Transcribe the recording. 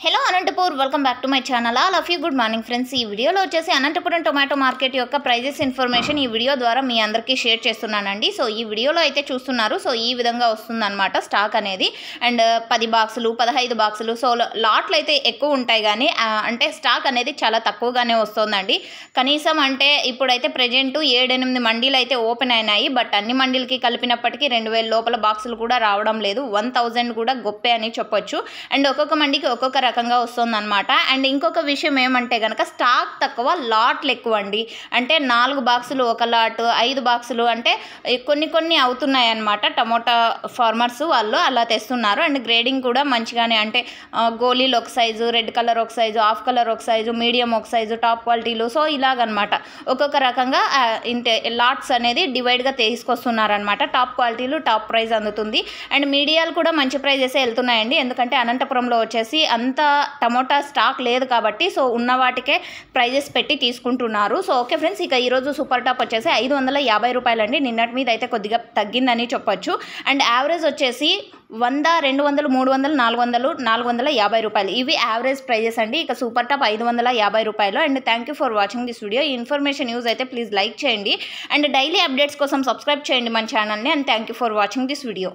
Hello Anantapur welcome back to my channel. All of you good morning friends. ఈ వీడియోలో వచ్చేసి Anantapuram tomato market యొక్క prices information ఈ video ద్వారా మీ అందరికీ షేర్ చేస్తున్నానండి. సో ఈ వీడియోలో అయితే చూస్తున్నారు. సో ఈ విధంగా వస్తుందన్నమాట స్టాక్ అనేది. అండ్ 10 బాక్సులు 15 బాక్సులు సో లాట్లు అయితే ఎక్కువ ఉంటాయి కానీ అంటే స్టాక్ అనేది చాలా తక్కువగానే వస్తుందండి. కనీసం అంటే ఇప్పుడైతే ప్రజెంట్ 7-8 మండీలు అయితే ఓపెన్ అయినాయి. బట్ అన్ని మండీలకి కలిపినప్పటికీ 2000 లోపల బాక్సులు కూడా రావడం లేదు. 1000 కూడా గొప్పే అని చెప్పొచ్చు. అండ్ ఒక్కొక్క మండీకి ఒక్కొక్క రకంగా వస్తుందన్నమాట. అండ్ ఇంకొక విషయం ఏమంటే కనుక స్టాక్ తక్కువ లాట్లు ఎక్కువ అండి. అంటే 4 బాక్సులు ఒక లాట్, 5 బాక్సులు అంటే కొన్ని అవుతున్నాయి అన్నమాట. టమోటా ఫార్మర్స్ వాళ్ళు అలా తెస్తున్నారు. అండ్ గ్రేడింగ్ కూడా మంచిగానే అంటే గోళీలు ఒక సైజు, రెడ్ కలర్ ఒక సైజు, హాఫ్ కలర్ ఒక సైజు, మీడియం ఒక సైజు, టాప్ క్వాలిటీలు సో ఇలాగనమాట ఒక్కొక్క రకంగా ఇంటే లాట్స్ అనేది డివైడ్గా తీసుకొస్తున్నారనమాట. టాప్ క్వాలిటీలు టాప్ ప్రైస్ అందుతుంది. అండ్ మీడియాలు కూడా మంచి ప్రైజెస్ వెళ్తున్నాయండి. ఎందుకంటే అనంతపురంలో వచ్చేసి అంత టమోటా స్టాక్ లేదు కాబట్టి సో ఉన్న వాటికే ప్రైజెస్ పెట్టి తీసుకుంటున్నారు. సో ఓకే ఫ్రెండ్స్, ఇక ఈరోజు సూపర్ టాప్ వచ్చేసి 550 రూపాయలండి. నిన్నటి మీద అయితే కొద్దిగా తగ్గిందని చెప్పొచ్చు. అండ్ యావరేజ్ వచ్చేసి 100, 200, 300, 400, 450 రూపాయలు ఇవి యావరేజ్ ప్రైజెస్ అండి. ఇక సూపర్ టాప్ 550 రూపాయలు. And thank you for watching this video. ఈ ఇన్ఫర్మేషన్ యూజ్ అయితే ప్లీజ్ లైక్ చేయండి. అండ్ డైలీ అప్డేట్స్ కోసం సబ్స్క్రైబ్ చేయండి మన ఛానల్ని. And thank you for watching this video.